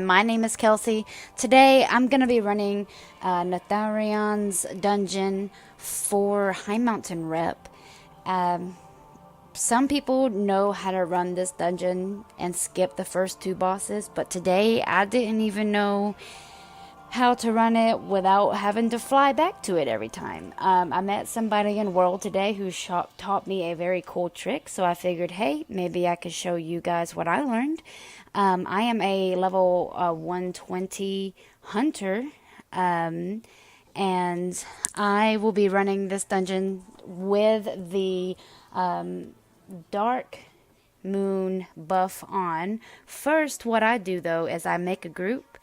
everyone, my name is Kelsey. Today I'm going to be running Netharion's dungeon for High Mountain Rep. Um, some people know how to run this dungeon and skip the first two bosses, but today I didn't even know how to run it without having to fly back to it every time. I met somebody in World today who taught me a very cool trick, so I figured, hey, maybe I could show you guys what I learned. I am a level 120 hunter, and I will be running this dungeon with the dark moon buff on. First, what I do though is I make a group,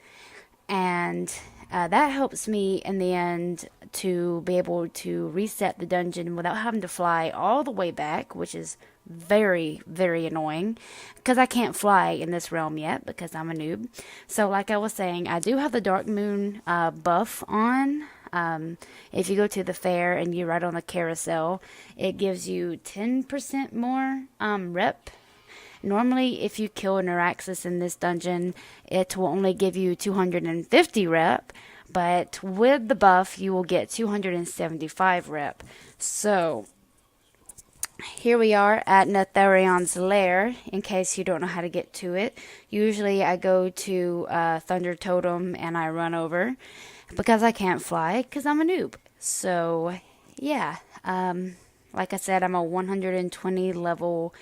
and that helps me in the end to be able to reset the dungeon without having to fly all the way back, which is very, very annoying because I can't fly in this realm yet because I'm a noob. So like I was saying, I do have the dark moon buff on. If you go to the fair and you ride on the carousel, it gives you 10% more rep. Normally, if you kill a Neuraxis in this dungeon, it will only give you 250 rep, but with the buff, you will get 275 rep. So, here we are at Netharion's lair, in case you don't know how to get to it. Usually, I go to Thunder Totem and I run over, because I can't fly, because I'm a noob. So, yeah, like I said, I'm a 120 level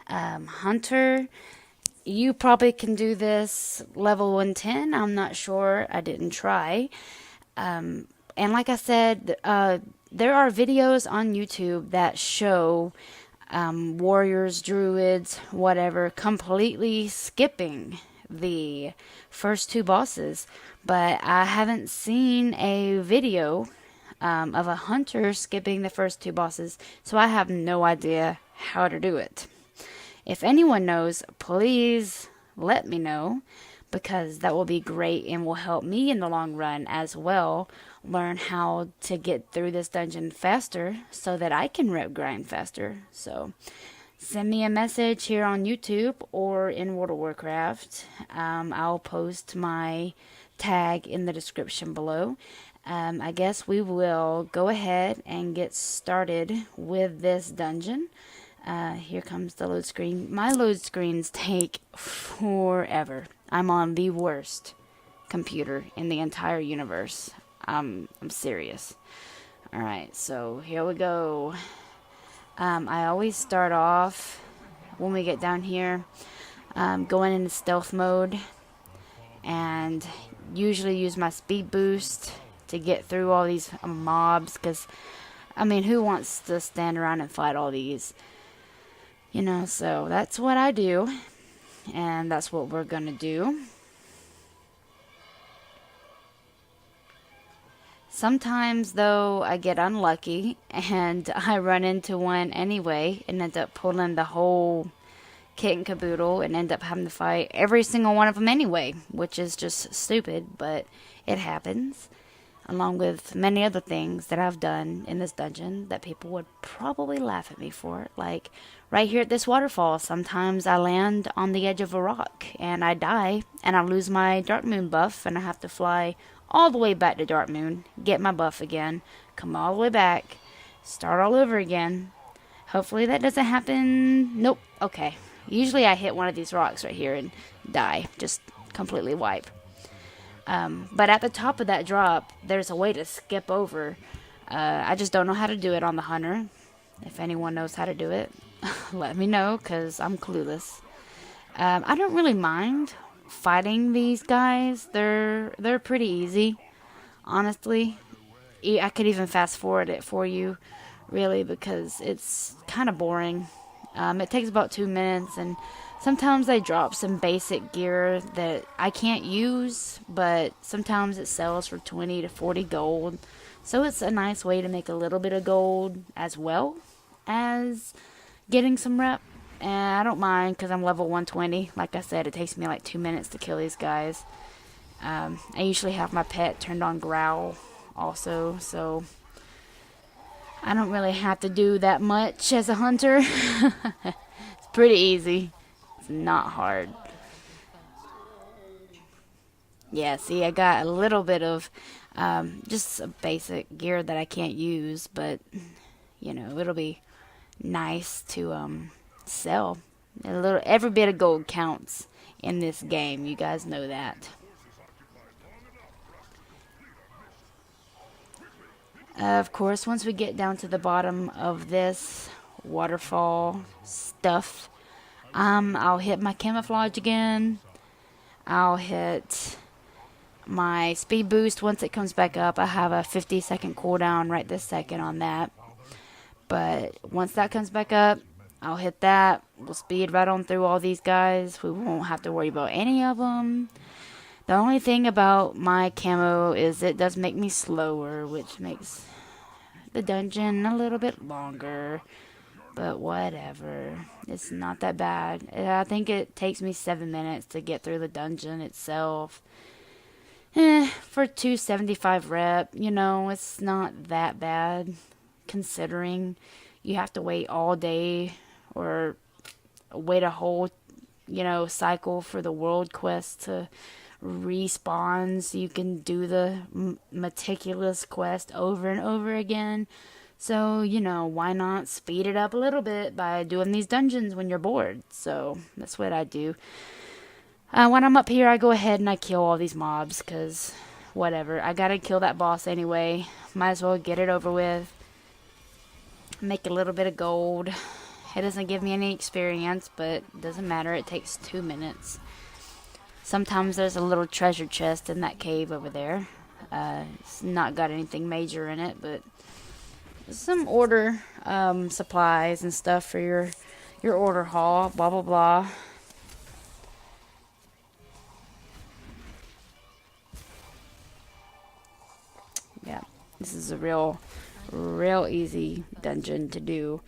hunter. You probably can do this level 110. I'm not sure. I didn't try. And like I said, there are videos on YouTube that show warriors, druids, whatever, completely skipping the first two bosses. But I haven't seen a video of a hunter skipping the first two bosses, so I have no idea how to do it. If anyone knows, please let me know, because that will be great and will help me in the long run as well learn how to get through this dungeon faster so that I can rep grind faster. So send me a message here on YouTube or in World of Warcraft. I'll post my tag in the description below. I guess we will go ahead and get started with this dungeon. Here comes the load screen. My load screens take forever. I'm on the worst computer in the entire universe. I'm serious. Alright, so here we go. I always start off when we get down here going into stealth mode, and usually use my speed boost to get through all these mobs, because I mean, who wants to stand around and fight all these? You know, so that's what I do, and that's what we're gonna do. Sometimes, though, I get unlucky, and I run into one anyway, and end up pulling the whole kit and caboodle, and end up having to fight every single one of them anyway, which is just stupid, but it happens. Along with many other things that I've done in this dungeon that people would probably laugh at me for. Like, right here at this waterfall, sometimes I land on the edge of a rock, and I die, and I lose my Dark Moon buff, and I have to fly all the way back to Dark Moon, get my buff again, come all the way back, start all over again. Hopefully that doesn't happen. Nope. Okay. Usually I hit one of these rocks right here and die. Just completely wipe. But at the top of that drop, there's a way to skip over. I just don't know how to do it on the hunter. If anyone knows how to do it, let me know, because I'm clueless. I don't really mind fighting these guys. They're pretty easy, honestly. I could even fast forward it for you, really, because it's kind of boring. It takes about 2 minutes, and sometimes they drop some basic gear that I can't use, but sometimes it sells for 20 to 40 gold. So it's a nice way to make a little bit of gold as well as getting some rep. And I don't mind, because I'm level 120. Like I said, it takes me like 2 minutes to kill these guys. I usually have my pet turned on growl also, so I don't really have to do that much as a hunter. It's pretty easy. It's not hard. Yeah, see, I got a little bit of just a basic gear that I can't use, but it'll be nice to sell. Every bit of gold counts in this game. You guys know that. Of course, once we get down to the bottom of this waterfall stuff, I'll hit my camouflage again. I'll hit my speed boost once it comes back up. I have a 50-second cooldown right this second on that. But once that comes back up, I'll hit that. We'll speed right on through all these guys. We won't have to worry about any of them. The only thing about my camo is it does make me slower, which makes the dungeon a little bit longer. But whatever. It's not that bad. I think it takes me 7 minutes to get through the dungeon itself. For 275 rep, it's not that bad considering you have to wait all day or wait a whole, cycle for the world quest to respawn so you can do the meticulous quest over and over again. So, why not speed it up a little bit by doing these dungeons when you're bored? So, that's what I do. When I'm up here, I go ahead and I kill all these mobs, because whatever. I gotta kill that boss anyway. Might as well get it over with. Make a little bit of gold. It doesn't give me any experience, but it doesn't matter. It takes 2 minutes. Sometimes there's a little treasure chest in that cave over there. It's not got anything major in it, but some order supplies and stuff for your order haul. Blah, blah, blah. Yeah, this is a real easy dungeon to do.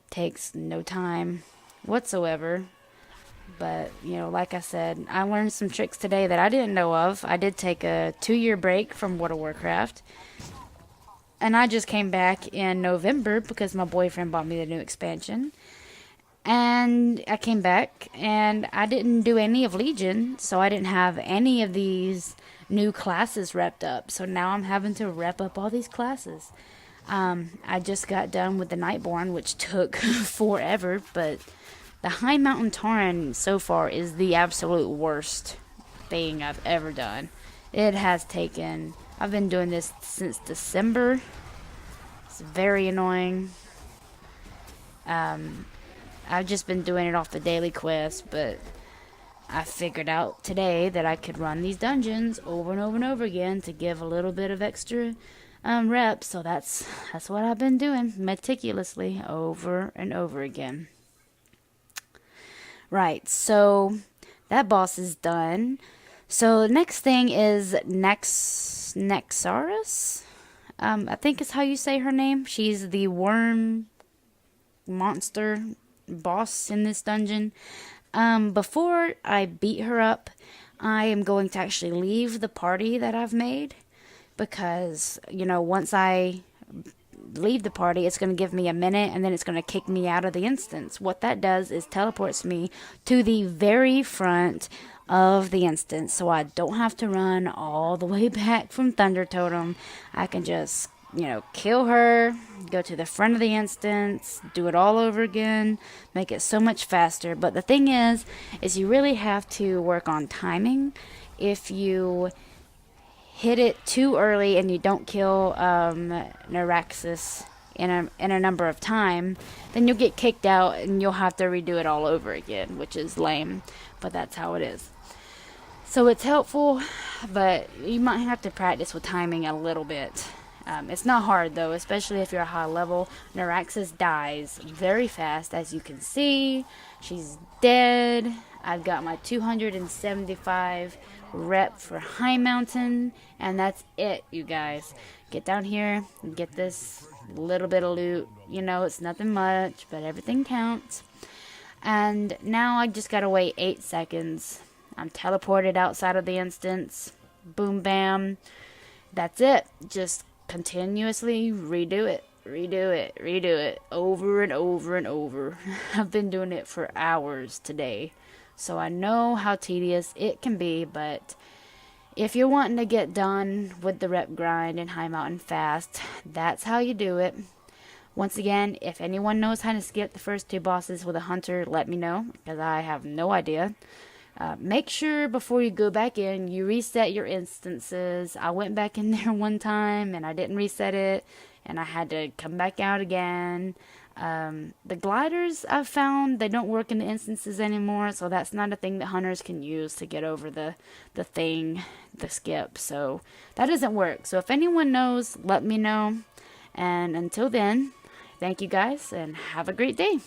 Takes no time whatsoever. But, like I said, I learned some tricks today that I didn't know of. I did take a 2-year break from World of Warcraft. And I just came back in November because my boyfriend bought me the new expansion. And I came back and I didn't do any of Legion, so I didn't have any of these new classes repped up. So now I'm having to rep up all these classes. I just got done with the Nightborn, which took forever, but the High Mountain Tauren so far is the absolute worst thing I've ever done. It has taken... I've been doing this since December. It's very annoying. I've just been doing it off the daily quest, but I figured out today that I could run these dungeons over and over and over again to give a little bit of extra reps. So that's what I've been doing meticulously over and over again. Right, so that boss is done. So the next thing is Nexaris. I think is how you say her name. She's the worm monster boss in this dungeon. Before I beat her up, I am going to actually leave the party that I've made. Because, once I leave the party, it's going to give me a minute and then it's going to kick me out of the instance. What that does is teleports me to the very front of the instance, so I don't have to run all the way back from Thunder Totem. I can just, kill her, go to the front of the instance, do it all over again, make it so much faster. But the thing is you really have to work on timing. If you hit it too early and you don't kill Neuraxis in a number of time, then you'll get kicked out and you'll have to redo it all over again, which is lame, but that's how it is. So it's helpful, but you might have to practice with timing a little bit. It's not hard though, especially if you're a high level. Neuraxis dies very fast, as you can see. She's dead. I've got my 275 rep for High Mountain, and that's it, you guys. Get down here and get this little bit of loot. It's nothing much, but everything counts. And now I just gotta wait 8 seconds. I'm teleported outside of the instance. Boom, bam. That's it. Just continuously redo it, over and over and over. I've been doing it for hours today. So I know how tedious it can be, but If you're wanting to get done with the rep grind and high mountain fast, that's how you do it. Once again, if anyone knows how to skip the first two bosses with a hunter, let me know, because I have no idea. Make sure before you go back in, you reset your instances. I went back in there one time and I didn't reset it, and I had to come back out again. The gliders, I've found they don't work in the instances anymore, so that's not a thing that hunters can use to get over the skip. So that doesn't work. So if anyone knows, let me know. And until then, thank you guys and have a great day.